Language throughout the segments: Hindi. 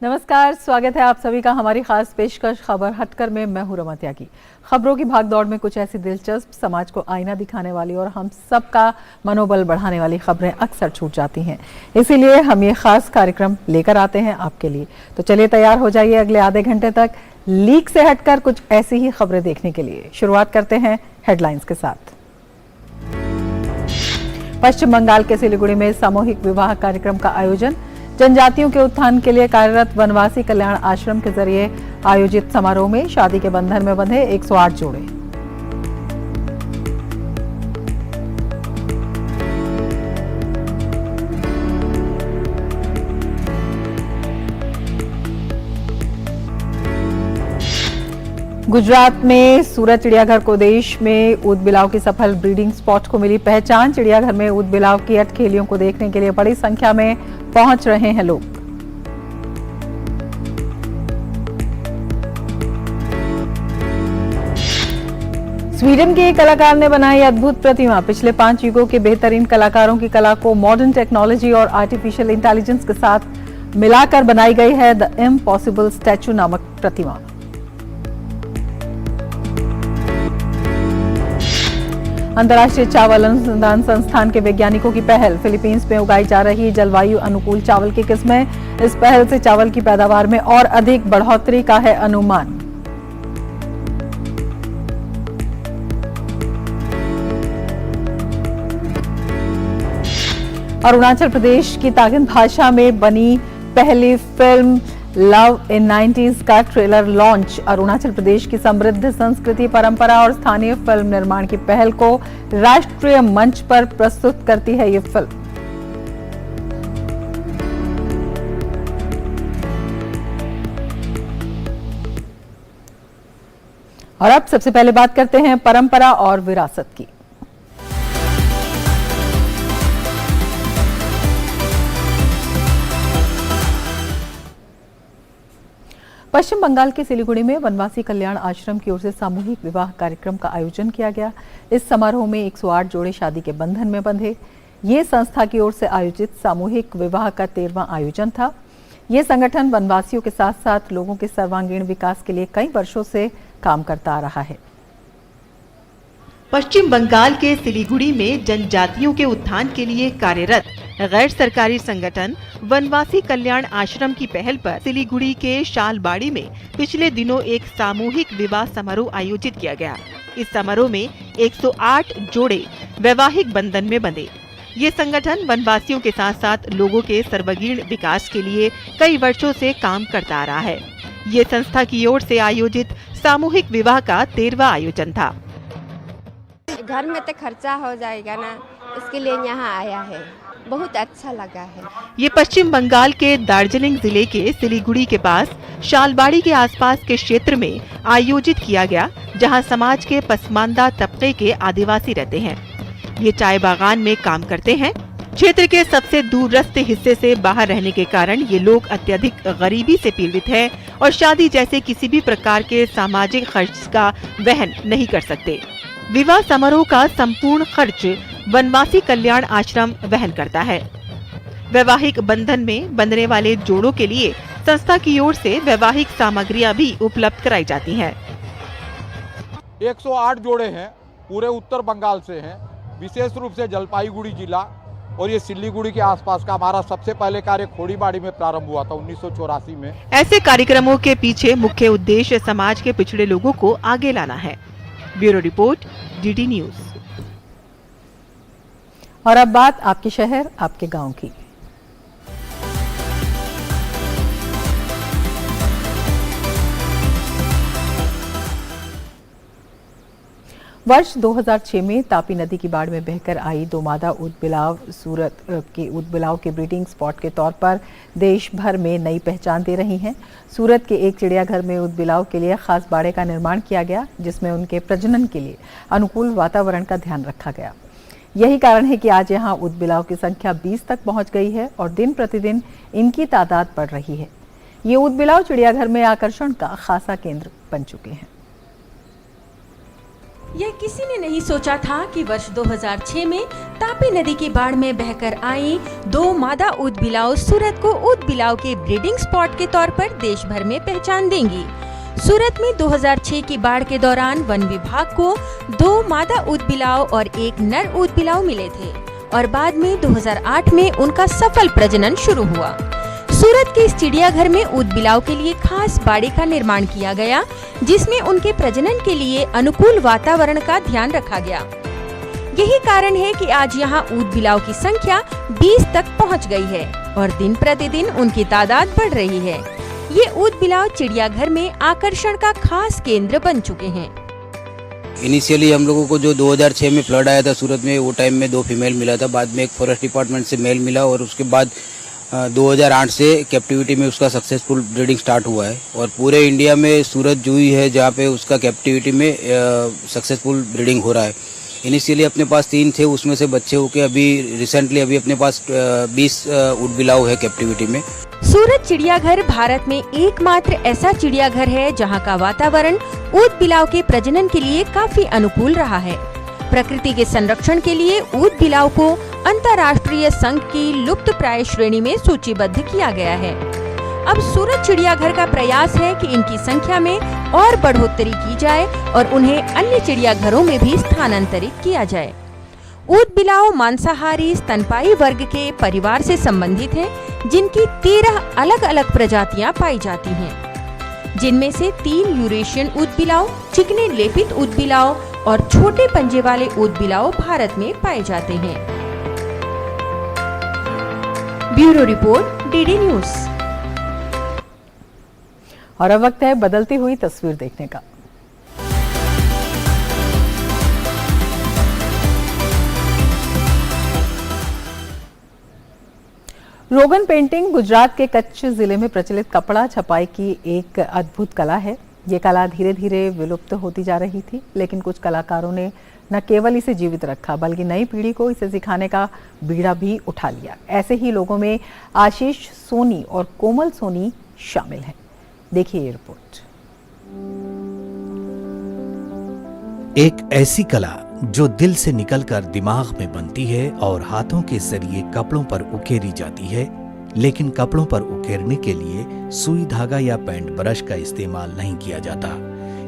नमस्कार, स्वागत है आप सभी का हमारी खास पेशकश खबर हटकर में। मैं हूं रमा त्यागी। खबरों की भागदौड़ में कुछ ऐसी दिलचस्प, समाज को आईना दिखाने वाली और हम सबका मनोबल बढ़ाने वाली खबरें अक्सर छूट जाती हैं। इसीलिए हम ये खास कार्यक्रम लेकर आते हैं आपके लिए। तो चलिए तैयार हो जाइए अगले आधे घंटे तक लीक से हटकर कुछ ऐसी ही खबरें देखने के लिए। शुरुआत करते हैं हेडलाइंस के साथ। पश्चिम बंगाल के सिलीगुड़ी में सामूहिक विवाह कार्यक्रम का आयोजन। जनजातियों के उत्थान के लिए कार्यरत वनवासी कल्याण आश्रम के जरिए आयोजित समारोह में शादी के बंधन में बंधे 108 जोड़े। गुजरात में सूरत चिड़ियाघर को देश में ऊद बिलाव की सफल ब्रीडिंग स्पॉट को मिली पहचान। चिड़ियाघर में ऊद बिलाव की अठखेलियों को देखने के लिए बड़ी संख्या में पहुंच रहे हैं लोग। स्वीडन के एक कलाकार ने बनाई अद्भुत प्रतिमा। पिछले 5 युगों के बेहतरीन कलाकारों की कला को मॉडर्न टेक्नोलॉजी और आर्टिफिशियल इंटेलिजेंस के साथ मिलाकर बनाई गई है द इम्पॉसिबल स्टैचू नामक प्रतिमा। अंतर्राष्ट्रीय चावल अनुसंधान संस्थान के वैज्ञानिकों की पहल। फिलीपींस में उगाई जा रही जलवायु अनुकूल चावल की किस्में। इस पहल से चावल की पैदावार में और अधिक बढ़ोतरी का है अनुमान। अरुणाचल प्रदेश की तागिन भाषा में बनी पहली फिल्म लव इन 90s का ट्रेलर लॉन्च। अरुणाचल प्रदेश की समृद्ध संस्कृति, परंपरा और स्थानीय फिल्म निर्माण की पहल को राष्ट्रीय मंच पर प्रस्तुत करती है ये फिल्म। और अब सबसे पहले बात करते हैं परंपरा और विरासत की। पश्चिम बंगाल के सिलीगुड़ी में वनवासी कल्याण आश्रम की ओर से सामूहिक विवाह कार्यक्रम का आयोजन किया गया। इस समारोह में 108 जोड़े शादी के बंधन में बंधे। ये संस्था की ओर से आयोजित सामूहिक विवाह का 13वां आयोजन था। ये संगठन वनवासियों के साथ साथ लोगों के सर्वांगीण विकास के लिए कई वर्षों से काम करता आ रहा है। पश्चिम बंगाल के सिलीगुड़ी में जनजातियों के उत्थान के लिए कार्यरत गैर सरकारी संगठन वनवासी कल्याण आश्रम की पहल पर सिलीगुड़ी के शालबाड़ी में पिछले दिनों एक सामूहिक विवाह समारोह आयोजित किया गया। इस समारोह में 108 जोड़े वैवाहिक बंधन में बंधे। ये संगठन वनवासियों के साथ साथ लोगों के सर्वांगीण विकास के लिए कई वर्षों से काम करता आ रहा है। ये संस्था की ओर से आयोजित सामूहिक विवाह का 13वां आयोजन था। घर में तो खर्चा हो जाएगा ना, इसके लिए यहाँ आया है। बहुत अच्छा लगा है। ये पश्चिम बंगाल के दार्जिलिंग जिले के सिलीगुड़ी के पास शालबाड़ी के आसपास के क्षेत्र में आयोजित किया गया, जहां समाज के पसमानदा तबके के आदिवासी रहते हैं। ये चाय बागान में काम करते हैं। क्षेत्र के सबसे दूरस्थ हिस्से से बाहर रहने के कारण ये लोग अत्यधिक गरीबी से पीड़ित हैं और शादी जैसे किसी भी प्रकार के सामाजिक खर्च का वहन नहीं कर सकते। विवाह समारोह का संपूर्ण खर्च वनवासी कल्याण आश्रम वहन करता है। वैवाहिक बंधन में बंधने वाले जोड़ों के लिए संस्था की ओर से वैवाहिक सामग्रियां भी उपलब्ध कराई जाती हैं। 108 जोड़े हैं, पूरे उत्तर बंगाल से हैं, विशेष रूप से जलपाईगुड़ी जिला और ये सिलीगुड़ी के आसपास का हमारा सबसे पहले कार्य खोड़ीबाड़ी में प्रारंभ हुआ था 1984 में। ऐसे कार्यक्रमों के पीछे मुख्य उद्देश्य समाज के पिछड़े लोगों को आगे लाना है। Bureau report, DD news. और अब बात आपके शहर, आपके गांव की। वर्ष 2006 में तापी नदी की बाढ़ में बहकर आई दो मादा ऊद बिलाव सूरत के ऊद बिलाव के ब्रीडिंग स्पॉट के तौर पर देश भर में नई पहचान दे रही हैं। सूरत के एक चिड़ियाघर में ऊद बिलाव के लिए खास बाड़े का निर्माण किया गया, जिसमें उनके प्रजनन के लिए अनुकूल वातावरण का ध्यान रखा गया। यही कारण है कि आज यहाँ ऊद बिलाव की संख्या 20 तक पहुंच गई है और दिन प्रतिदिन इनकी तादाद बढ़ रही है। ये ऊद बिलाव चिड़ियाघर में आकर्षण का खासा केंद्र बन चुके हैं। यह किसी ने नहीं सोचा था कि वर्ष 2006 में तापी नदी की बाढ़ में बहकर आई 2 मादा ऊद बिलाव सूरत को ऊद बिलाव के ब्रीडिंग स्पॉट के तौर पर देश भर में पहचान देंगी। सूरत में 2006 की बाढ़ के दौरान वन विभाग को 2 मादा ऊद बिलाव और 1 नर ऊद बिलाव मिले थे और बाद में 2008 में उनका सफल प्रजनन शुरू हुआ। सूरत के इस चिड़ियाघर में ऊद बिलाव के लिए खास बाड़ी का निर्माण किया गया, जिसमें उनके प्रजनन के लिए अनुकूल वातावरण का ध्यान रखा गया। यही कारण है कि आज यहाँ ऊद बिलाव की संख्या 20 तक पहुँच गई है और दिन प्रतिदिन उनकी तादाद बढ़ रही है। ये ऊद बिलाव चिड़ियाघर में आकर्षण का खास केंद्र बन चुके हैं। इनिशियली हम लोगों को जो 2006 में फ्लड आया था सूरत में, वो टाइम में 2 फीमेल मिला था, बाद में एक फॉरेस्ट डिपार्टमेंट से मेल मिला और उसके बाद 2008 से कैप्टिविटी में उसका सक्सेसफुल ब्रीडिंग स्टार्ट हुआ है और पूरे इंडिया में सूरत जू ही है जहाँ पे उसका कैप्टिविटी में सक्सेसफुल ब्रीडिंग हो रहा है। इनिशियली अपने पास 3 थे, उसमें से बच्चे होके अभी रिसेंटली अभी अपने पास 20 ऊद बिलाव है कैप्टिविटी में। सूरत चिड़ियाघर भारत में एकमात्र ऐसा चिड़ियाघर है जहां का वातावरण ऊद बिलाव के प्रजनन के लिए काफी अनुकूल रहा है। प्रकृति के संरक्षण के लिए ऊद बिलाव को अंतर्राष्ट्रीय संघ की लुप्तप्राय श्रेणी में सूचीबद्ध किया गया है। अब सूरत चिड़ियाघर का प्रयास है कि इनकी संख्या में और बढ़ोतरी की जाए और उन्हें अन्य चिड़ियाघरों में भी स्थानांतरित किया जाए। ऊद बिलाव मांसाहारी स्तनपायी वर्ग के परिवार से संबंधित है, जिनकी 13 अलग अलग प्रजातियां पाई जाती हैं, जिनमें से 3 यूरेशियन ऊद बिलाव, चिकने लेपित ऊद बिलाव और छोटे पंजे वाले ऊद बिलाव भारत में पाए जाते हैं। Bureau report, DD news. और अब वक्त है बदलती हुई तस्वीर देखने का। रोगन पेंटिंग गुजरात के कच्छ जिले में प्रचलित कपड़ा छपाई की एक अद्भुत कला है। ये कला धीरे धीरे विलुप्त होती जा रही थी, लेकिन कुछ कलाकारों ने न केवल इसे जीवित रखा बल्कि नई पीढ़ी को इसे सिखाने का बीड़ा भी उठा लिया। ऐसे ही लोगों में आशीष सोनी और कोमल सोनी शामिल हैं। देखिए ये रिपोर्ट। एक ऐसी कला जो दिल से निकलकर दिमाग में बनती है और हाथों के जरिए कपड़ों पर उकेरी जाती है, लेकिन कपड़ों पर उकेरने के लिए सुई धागा या पेंट ब्रश का इस्तेमाल नहीं किया जाता।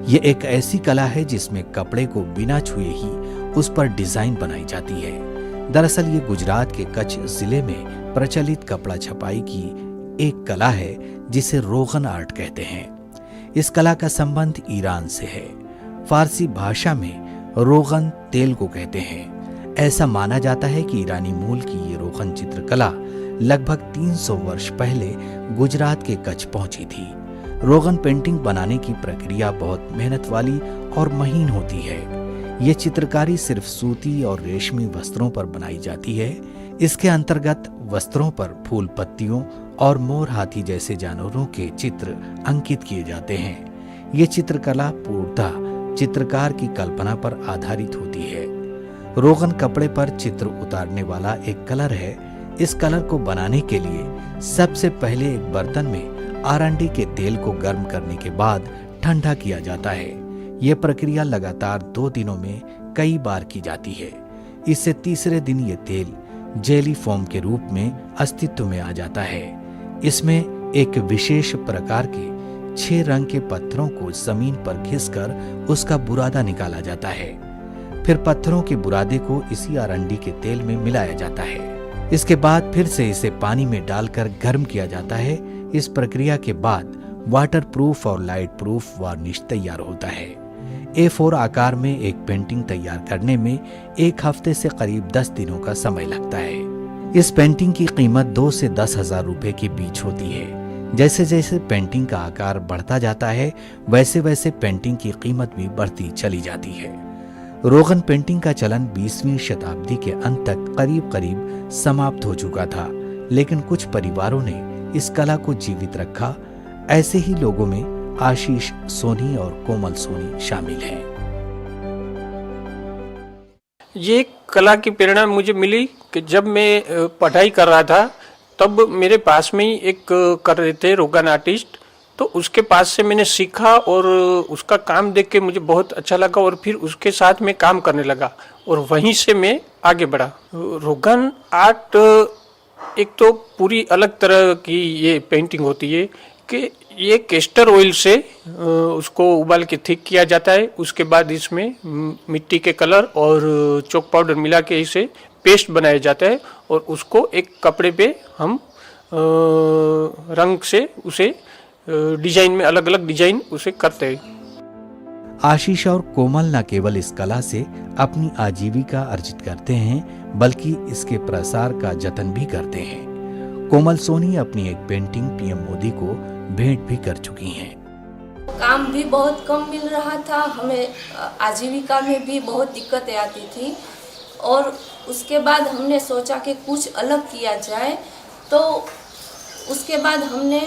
ये एक ऐसी कला है जिसमें कपड़े को बिना छुए ही उस पर डिजाइन बनाई जाती है। दरअसल ये गुजरात के कच्छ जिले में प्रचलित कपड़ा छपाई की एक कला है जिसे रोगन आर्ट कहते हैं। इस कला का संबंध ईरान से है। फारसी भाषा में रोगन तेल को कहते हैं। ऐसा माना जाता है कि ईरानी मूल की ये रोगन चित्रकला लगभग 300 वर्ष पहले गुजरात के कच्छ पहुंची थी। रोगन पेंटिंग बनाने की प्रक्रिया बहुत मेहनत वाली और महीन होती है। ये चित्रकारी सिर्फ सूती और रेशमी वस्त्रों पर बनाई जाती है। इसके अंतर्गत वस्त्रों पर फूल पत्तियों और मोर हाथी जैसे जानवरों के चित्र अंकित किए जाते हैं। ये चित्रकला पूर्णतः चित्रकार की कल्पना पर आधारित होती है। रोगन कपड़े पर चित्र उतारने वाला एक कलर है। इस कलर को बनाने के लिए सबसे पहले एक बर्तन में आरंडी के तेल को गर्म करने के बाद ठंडा किया जाता है। यह प्रक्रिया लगातार 2 दिनों में कई बार की जाती है। इससे तीसरे दिन ये तेल जेली फोम के रूप में अस्तित्व में आ जाता है। इसमें एक विशेष प्रकार के 6 रंग के पत्थरों को जमीन पर घिसकर उसका बुरादा निकाला जाता है। फिर पत्थरों के बुरादे को इसी आरंडी के तेल में मिलाया जाता है। इसके बाद फिर से इसे पानी में डालकर गर्म किया जाता है। इस प्रक्रिया के बाद वाटर प्रूफ और लाइट प्रूफ वार्निश तैयार होता है। A4 आकार में एक पेंटिंग तैयार करने में 1 हफ्ते से करीब 10 दिनों का समय लगता है। इस पेंटिंग की कीमत 2 से 10,000 रुपए के बीच होती है। जैसे जैसे पेंटिंग का आकार बढ़ता जाता है, वैसे वैसे पेंटिंग की कीमत भी बढ़ती चली जाती है। रोगन पेंटिंग का चलन 20वीं शताब्दी के अंत तक करीब करीब समाप्त हो चुका था, लेकिन कुछ परिवारों ने इस कला को जीवित रखा। ऐसे ही लोगों में आशीष सोनी और कोमल सोनी शामिल हैं। ये कला की प्रेरणा मुझे मिली कि जब मैं पढ़ाई कर रहा था, तब मेरे पास में ही एक कर रहे थे रोगन आर्टिस्ट, तो उसके पास से मैंने सीखा और उसका काम देख के मुझे बहुत अच्छा लगा और फिर उसके साथ मैं काम करने लगा और वहीं से मैं आगे बढ़ा। रोगन आर्ट एक तो पूरी अलग तरह की ये पेंटिंग होती है कि ये कैस्टर ऑयल से उसको उबाल के थिक किया जाता है, उसके बाद इसमें मिट्टी के कलर और चॉक पाउडर मिला के इसे पेस्ट बनाया जाता है और उसको एक कपड़े पे हम रंग से उसे डिजाइन में अलग अलग डिजाइन उसे करते हैं। आशीष और कोमल न केवल इस कला से अपनी आजीविका अर्जित करते हैं बल्कि इसके प्रसार का जतन भी करते हैं। कोमल सोनी अपनी एक पेंटिंग पीएम मोदी को भेंट भी कर चुकी हैं। काम भी बहुत कम मिल रहा था, हमें आजीविका में भी बहुत दिक्कतें आती थी और उसके बाद हमने सोचा कि कुछ अलग किया जाए। तो उसके बाद हमने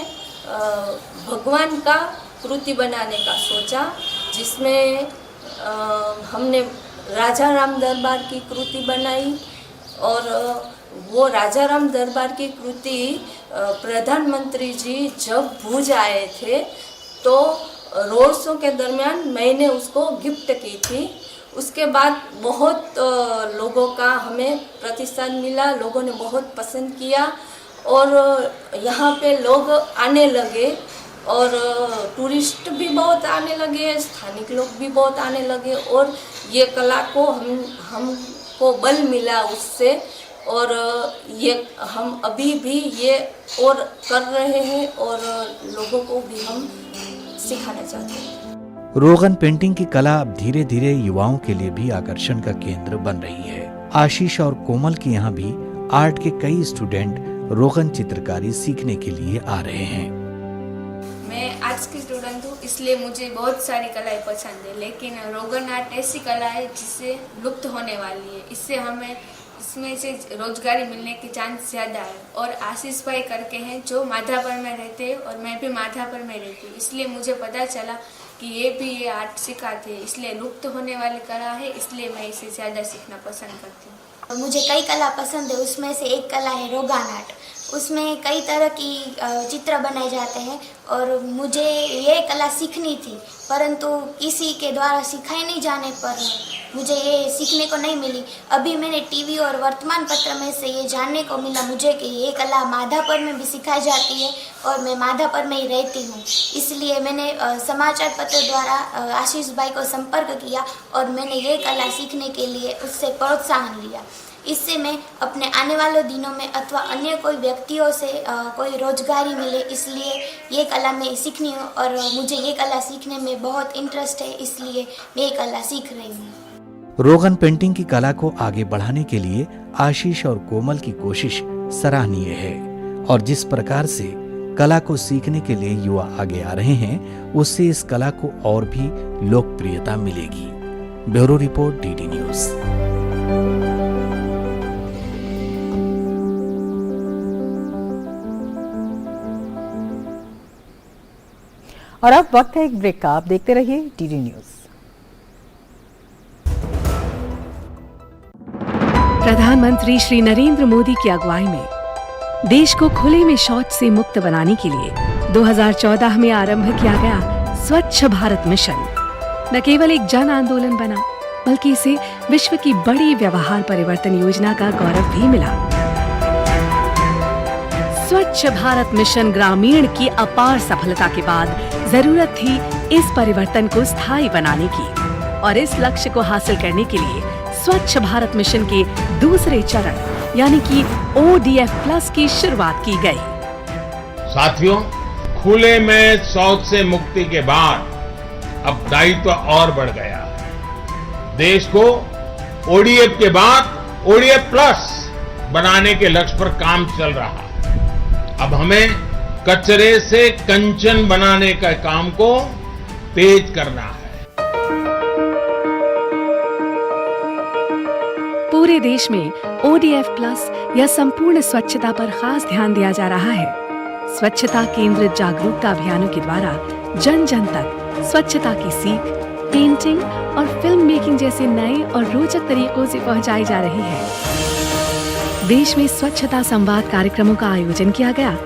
भगवान का कृति बनाने का सोचा, जिसमें हमने राजा राम दरबार की कृति बनाई और वो राजा राम दरबार की कृति प्रधानमंत्री जी जब भुज आए थे तो रोड शो के दरमियान मैंने उसको गिफ्ट की थी। उसके बाद बहुत लोगों का हमें प्रतिसाद मिला, लोगों ने बहुत पसंद किया और यहाँ पे लोग आने लगे और टूरिस्ट भी बहुत आने लगे, स्थानिक लोग भी बहुत आने लगे और ये कला को हमको बल मिला उससे और ये हम अभी भी ये और कर रहे हैं और लोगों को भी हम सिखाना चाहते हैं। रोगन पेंटिंग की कला अब धीरे धीरे युवाओं के लिए भी आकर्षण का केंद्र बन रही है। आशीष और कोमल के यहाँ भी आर्ट के कई स्टूडेंट रोगन चित्रकारी सीखने के लिए आ रहे हैं। मैं आर्ट्स की स्टूडेंट हूँ, इसलिए मुझे बहुत सारी कलाएं पसंद है, लेकिन रोगन आर्ट ऐसी कला है जिससे लुप्त होने वाली है। इससे हमें इसमें से रोजगारी मिलने के चांस ज़्यादा है। और आशीष भाई करके हैं जो माधापुर में रहते हैं और मैं भी माधापुर में रहती हूँ, इसलिए मुझे पता चला कि ये आर्ट सिखाते हैं। इसलिए लुप्त होने वाली कला है, इसलिए मैं इसे ज़्यादा सीखना पसंद करती हूँ। मुझे कई कला पसंद है, उसमें से एक कला है रोगन आर्ट। उसमें कई तरह की चित्र बनाए जाते हैं और मुझे ये कला सीखनी थी, परंतु किसी के द्वारा सिखाए नहीं जाने पर मुझे ये सीखने को नहीं मिली। अभी मैंने टीवी और वर्तमान पत्र में से ये जानने को मिला मुझे कि ये कला माधापुर में भी सिखाई जाती है और मैं माधापुर में ही रहती हूँ। इसलिए मैंने समाचार पत्र द्वारा आशीष भाई को संपर्क किया और मैंने ये कला सीखने के लिए उससे प्रोत्साहन लिया। इससे मैं अपने आने वाले दिनों में अथवा अन्य कोई व्यक्तियों से कोई रोजगारी मिले, इसलिए ये कला मैं सीखनी हूँ और मुझे ये कला सीखने में बहुत इंटरेस्ट है, इसलिए मैं ये कला सीख रही हूँ। रोगन पेंटिंग की कला को आगे बढ़ाने के लिए आशीष और कोमल की कोशिश सराहनीय है और जिस प्रकार से कला को सीखने के लिए युवा आगे आ रहे हैं, उससे इस कला को और भी लोकप्रियता मिलेगी। Bureau report, DD news. और अब वक्त है एक ब्रेक का। आप देखते रहिए डीडी न्यूज। प्रधानमंत्री श्री नरेंद्र मोदी की अगुवाई में देश को खुले में शौच से मुक्त बनाने के लिए 2014 में आरंभ किया गया स्वच्छ भारत मिशन न केवल एक जन आंदोलन बना, बल्कि इसे विश्व की बड़ी व्यवहार परिवर्तन योजना का गौरव भी मिला। स्वच्छ भारत मिशन ग्रामीण की अपार सफलता के बाद जरूरत थी इस परिवर्तन को स्थायी बनाने की और इस लक्ष्य को हासिल करने के लिए स्वच्छ भारत मिशन के दूसरे चरण यानी कि ODF+ की शुरुआत की गई। साथियों, खुले में शौच से मुक्ति के बाद अब दायित्व और बढ़ गया है। देश को ODF के बाद ODF+ बनाने के लक्ष्य पर काम चल रहा है। अब हमें कचरे से कंचन बनाने का काम को तेज करना है। पूरे देश में ODF+ या संपूर्ण स्वच्छता पर खास ध्यान दिया जा रहा है। स्वच्छता केंद्रित जागरूकता अभियानों के द्वारा जन जन तक स्वच्छता की सीख, पेंटिंग और फिल्म मेकिंग जैसे नए और रोचक तरीकों से पहुंचाई जा रही है। देश में स्वच्छता संवाद कार्यक्रमों का आयोजन किया गया,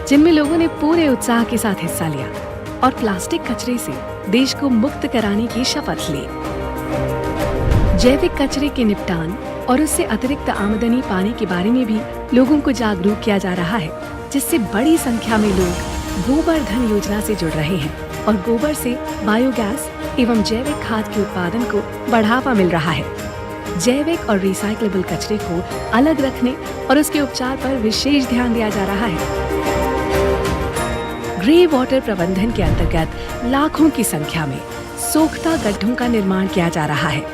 जिनमें लोगों ने पूरे उत्साह के साथ हिस्सा लिया। और प्लास्टिक कचरे से देश को मुक्त कराने की शपथ ली। जैविक कचरे के निपटान और उससे अतिरिक्त आमदनी पाने के बारे में भी लोगों को जागरूक किया जा रहा है, जिससे बड़ी संख्या में लोग गोबर धन योजना से जुड़ रहे हैं और गोबर से बायोगैस एवं जैविक खाद के उत्पादन को बढ़ावा मिल रहा है। जैविक और रिसाइक्लेबल कचरे को अलग रखने और उसके उपचार पर विशेष ध्यान दिया जा रहा है। ग्रे वाटर प्रबंधन के अंतर्गत लाखों की संख्या में सोख्ता गड्ढों का निर्माण किया जा रहा है।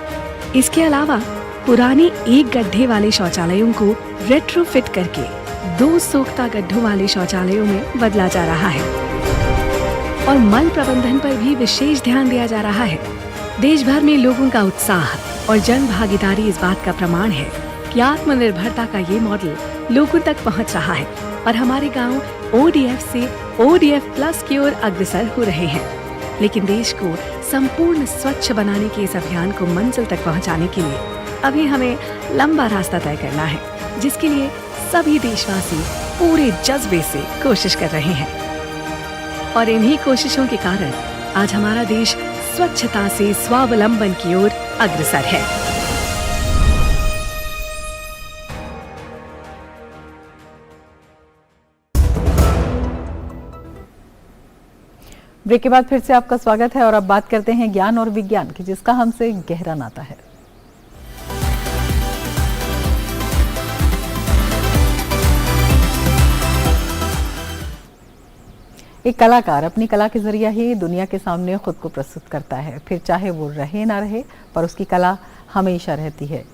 इसके अलावा पुराने एक गड्ढे वाले शौचालयों को रेट्रोफिट करके 2 सोख्ता गड्ढों वाले शौचालयों में बदला जा रहा है और मल प्रबंधन पर भी विशेष ध्यान दिया जा रहा है। देश भर में लोगों का उत्साह और जन भागीदारी इस बात का प्रमाण है कि आत्मनिर्भरता का ये मॉडल लोगों तक पहुंच रहा है और हमारे गांव ODF से ODF प्लस की ओर अग्रसर हो रहे हैं। लेकिन देश को संपूर्ण स्वच्छ बनाने के इस अभियान को मंजिल तक पहुंचाने के लिए अभी हमें लंबा रास्ता तय करना है, जिसके लिए सभी देशवासी पूरे जज्बे से कोशिश कर रहे हैं और इन्हीं कोशिशों के कारण आज हमारा देश स्वच्छता से स्वावलंबन की ओर अग्रसर है। ब्रेक के बाद फिर से आपका स्वागत है और अब बात करते हैं ज्ञान और विज्ञान की, जिसका हमसे गहरा नाता है। एक कलाकार अपनी कला के जरिए ही दुनिया के सामने खुद को प्रस्तुत करता है, फिर चाहे वो रहे ना रहे, पर उसकी कला हमेशा रहती है।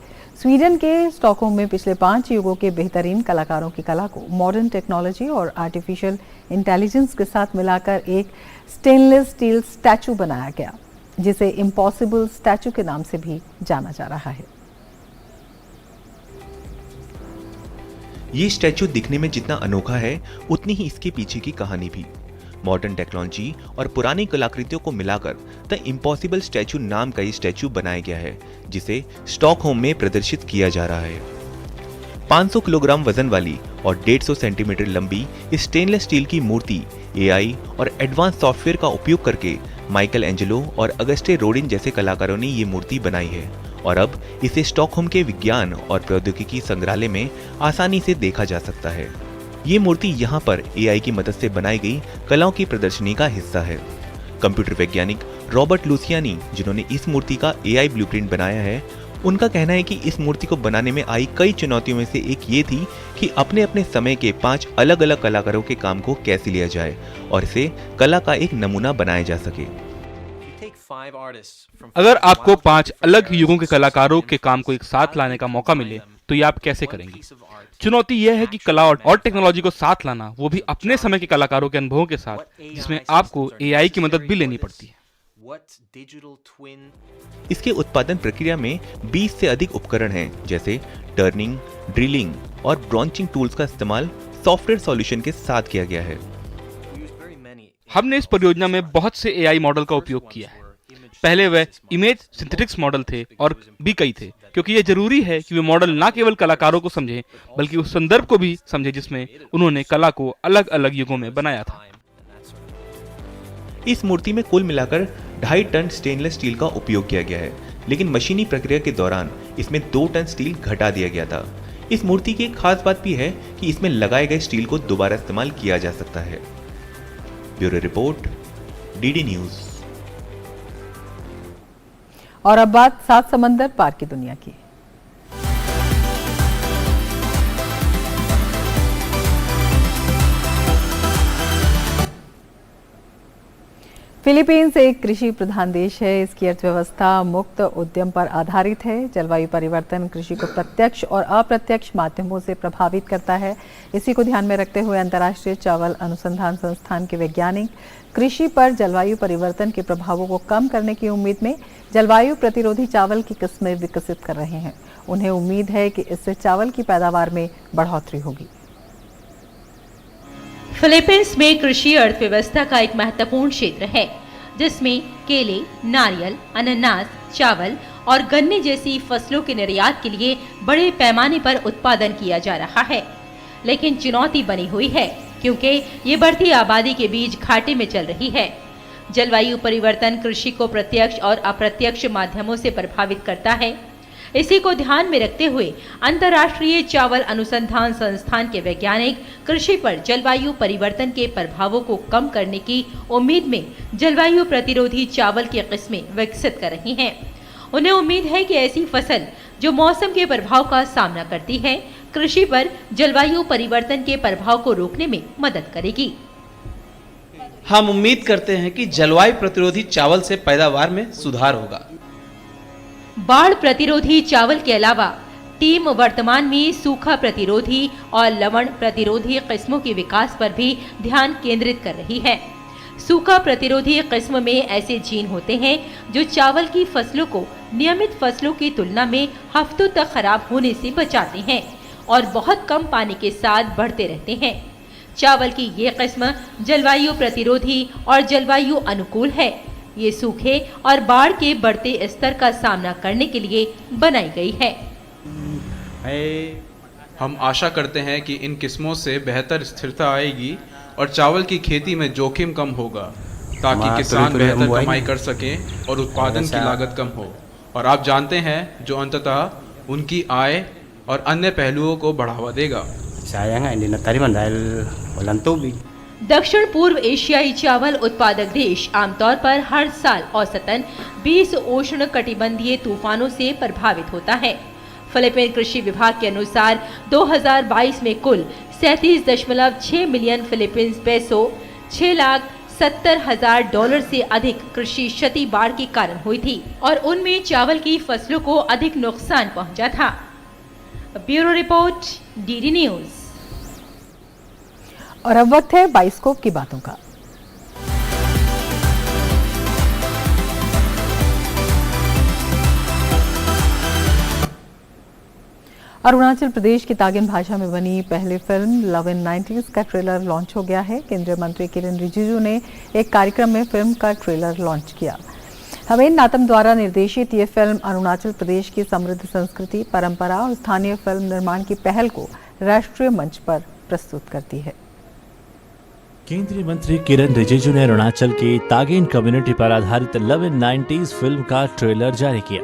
स्वीडन के स्टॉकहोम में पिछले 5 युगों के बेहतरीन कलाकारों की कला को मॉडर्न टेक्नोलॉजी और आर्टिफिशियल इंटेलिजेंस के साथ मिलाकर एक स्टेनलेस स्टील स्टैचू बनाया गया, जिसे इम्पॉसिबल स्टैचू के नाम से भी जाना जा रहा है। ये स्टैचू दिखने में जितना अनोखा है, उतनी ही इसके पीछे की कहानी भी। मॉडर्न टेक्नोलॉजी और पुरानी कलाकृतियों को मिलाकर द इम्पॉसिबल स्टैचू नाम का ये स्टैचू बनाया गया है, जिसे स्टॉकहोम में प्रदर्शित किया जा रहा है। 500 किलोग्राम वजन वाली और 150 सेंटीमीटर लंबी इस स्टेनलेस स्टील की मूर्ति AI और एडवांस सॉफ्टवेयर का उपयोग करके माइकल एंजेलो और अगस्टे रोडिन जैसे कलाकारों ने ये मूर्ति बनाई है और अब इसे स्टॉकहोम के विज्ञान और प्रौद्योगिकी संग्रहालय में आसानी से देखा जा सकता है। ये मूर्ति यहाँ पर AI की मदद से बनाई गई कलाओं की प्रदर्शनी का हिस्सा है। कंप्यूटर वैज्ञानिक रॉबर्ट लुसियानी, जिन्होंने इस मूर्ति का AI ब्लूप्रिंट बनाया है, उनका कहना है कि इस मूर्ति को बनाने में आई कई चुनौतियों में से एक ये थी कि अपने अपने समय के 5 अलग अलग कलाकारों के काम को कैसे लिया जाए और इसे कला का एक नमूना बनाया जा सके। अगर आपको 5 अलग युगों के कलाकारों के काम को एक साथ लाने का मौका मिले तो ये आप कैसे करेंगे? चुनौती यह है कि कला और टेक्नोलॉजी को साथ लाना, वो भी अपने समय के कलाकारों के अनुभवों के साथ, जिसमें आपको AI की मदद भी लेनी पड़ती है। इसके उत्पादन प्रक्रिया में 20 से अधिक उपकरण हैं, जैसे टर्निंग, ड्रिलिंग और ब्रॉन्चिंग टूल्स का इस्तेमाल सॉफ्टवेयर सॉल्यूशन के साथ किया गया है। हमने इस परियोजना में बहुत से AI मॉडल का उपयोग किया है। पहले वह इमेज सिंथेटिक्स मॉडल थे और भी कई थे, क्योंकि यह जरूरी है कि वे मॉडल न केवल कलाकारों को समझें बल्कि उस संदर्भ को भी समझें जिसमें उन्होंने कला को अलग अलग युगों में बनाया था। इस मूर्ति में कुल मिलाकर 2.5 टन स्टेनलेस स्टील का उपयोग किया गया है, लेकिन मशीनी प्रक्रिया के दौरान इसमें 2 टन स्टील घटा दिया गया था। इस मूर्ति की एक खास बात भी है कि इसमें लगाए गए स्टील को दोबारा इस्तेमाल किया जा सकता है। Bureau report, DD news. और अब बात 7 समंदर पार की दुनिया की। फिलीपींस एक कृषि प्रधान देश है। इसकी अर्थव्यवस्था मुक्त उद्यम पर आधारित है। जलवायु परिवर्तन कृषि को प्रत्यक्ष और अप्रत्यक्ष माध्यमों से प्रभावित करता है। इसी को ध्यान में रखते हुए अंतर्राष्ट्रीय चावल अनुसंधान संस्थान के वैज्ञानिक कृषि पर जलवायु परिवर्तन के प्रभावों को कम करने की उम्मीद में जलवायु प्रतिरोधी चावल की किस्में विकसित कर रहे हैं। उन्हें उम्मीद है कि इससे चावल की पैदावार में बढ़ोतरी होगी। फिलीपींस में कृषि अर्थव्यवस्था का एक महत्वपूर्ण क्षेत्र है, जिसमें केले, नारियल, अनानास, चावल और गन्ने जैसी फसलों के निर्यात के लिए बड़े पैमाने पर उत्पादन किया जा रहा है। लेकिन चुनौती बनी हुई है, क्योंकि ये बढ़ती आबादी के बीच घाटे में चल रही है। जलवायु परिवर्तन कृषि को प्रत्यक्ष और अप्रत्यक्ष माध्यमों से प्रभावित करता है। इसी को ध्यान में रखते हुए अंतर्राष्ट्रीय चावल अनुसंधान संस्थान के वैज्ञानिक कृषि पर जलवायु परिवर्तन के प्रभावों को कम करने की उम्मीद में जलवायु प्रतिरोधी चावल की किस्में विकसित कर रही हैं। उन्हें उम्मीद है कि ऐसी फसल जो मौसम के प्रभाव का सामना करती है, कृषि पर जलवायु परिवर्तन के प्रभाव को रोकने में मदद करेगी। हम उम्मीद करते हैं कि जलवायु प्रतिरोधी चावल से पैदावार में सुधार होगा। बाढ़ प्रतिरोधी चावल के अलावा टीम वर्तमान में सूखा प्रतिरोधी और लवण प्रतिरोधी किस्मों के विकास पर भी ध्यान केंद्रित कर रही है। सूखा प्रतिरोधी किस्म में ऐसे जीन होते हैं जो चावल की फसलों को नियमित फसलों की तुलना में हफ्तों तक खराब होने से बचाते हैं और बहुत कम पानी के साथ बढ़ते रहते हैं। चावल की ये किस्म जलवायु प्रतिरोधी और जलवायु अनुकूल है। ये सूखे और बाढ़ के बढ़ते स्तर का सामना करने के लिए बनाई गई है। हम आशा करते हैं कि इन किस्मों से बेहतर स्थिरता आएगी और चावल की खेती में जोखिम कम होगा, ताकि किसान बेहतर कमाई कर सकें और उत्पादन की लागत कम हो। और आप जानते हैं जो अंततः उनकी आय और अन्य पहलुओं को बढ़ावा देगा। दक्षिण पूर्व एशियाई चावल उत्पादक देश आमतौर पर हर साल औसतन 20 उष्ण कटिबंधीय तूफानों से प्रभावित होता है। फिलीपीन कृषि विभाग के अनुसार 2022 में कुल 37.6 मिलियन फिलीपींस पैसो $6,70,000 से अधिक कृषि क्षति बाढ़ के कारण हुई थी और उनमें चावल की फसलों को अधिक नुकसान पहुंचा था। Bureau report, DD news. और अब वक्त है बाइस्कोप की बातों का। अरुणाचल प्रदेश की तागिन भाषा में बनी पहली फिल्म लव इन 90s का ट्रेलर लॉन्च हो गया है। केंद्रीय मंत्री किरेन रिजिजू ने एक कार्यक्रम में फिल्म का ट्रेलर लॉन्च किया। हवेन नातम द्वारा निर्देशित ये फिल्म अरुणाचल प्रदेश की समृद्ध संस्कृति, परंपरा और स्थानीय फिल्म निर्माण की पहल को राष्ट्रीय मंच पर प्रस्तुत करती है। केंद्रीय मंत्री किरेन रिजिजू ने अरुणाचल की तागिन कम्युनिटी पर आधारित लव इन 90s फिल्म का ट्रेलर जारी किया।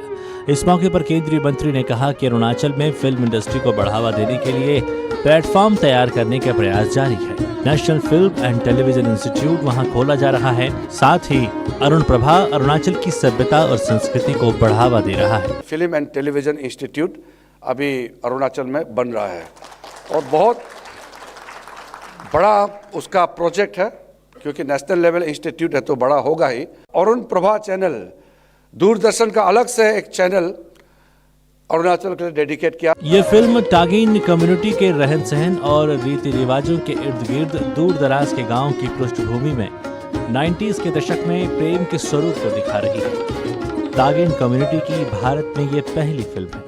इस मौके पर केंद्रीय मंत्री ने कहा कि अरुणाचल में फिल्म इंडस्ट्री को बढ़ावा देने के लिए प्लेटफॉर्म तैयार करने का प्रयास जारी है। National film and television institute वहां खोला जा रहा है। साथ ही अरुण प्रभा अरुणाचल की सभ्यता और संस्कृति को बढ़ावा दे रहा है। फिल्म एंड टेलीविजन इंस्टीट्यूट अभी अरुणाचल में बन रहा है और बहुत बड़ा उसका प्रोजेक्ट है, क्योंकि नेशनल लेवल इंस्टीट्यूट है तो बड़ा होगा ही। अरुण प्रभा चैनल, दूरदर्शन का अलग से एक चैनल अरुणाचल के लिए डेडिकेट किया। ये फिल्म तागिन कम्युनिटी के रहन सहन और रीति रिवाजों के इर्द गिर्द दूर दराज के गांव की पृष्ठभूमि में 90s के दशक में प्रेम के स्वरूप को दिखा रही है। तागिन कम्युनिटी की भारत में ये पहली फिल्म है।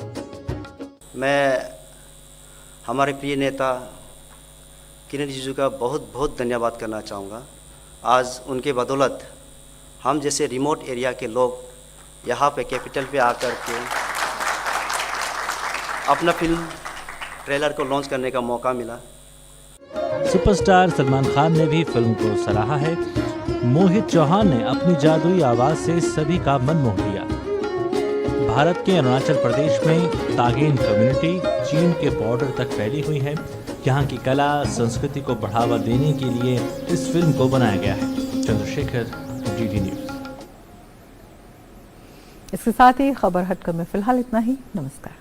मैं हमारे प्रिय नेता किरेन रिजिजू का बहुत बहुत धन्यवाद करना चाहूँगा। आज उनके बदौलत हम जैसे रिमोट एरिया के लोग यहाँ पे कैपिटल पे आकर के अपना फिल्म ट्रेलर को लॉन्च करने का मौका मिला। सुपरस्टार सलमान खान ने भी फिल्म को सराहा है। मोहित चौहान ने अपनी जादुई आवाज से सभी का मन मोह लिया। भारत के अरुणाचल प्रदेश में तागिन कम्युनिटी चीन के बॉर्डर तक फैली हुई है। यहाँ की कला संस्कृति को बढ़ावा देने के लिए इस फिल्म को बनाया गया है। Chandrashekhar, DD news. इसके साथ ही खबर हटकर में फिलहाल इतना ही। नमस्कार।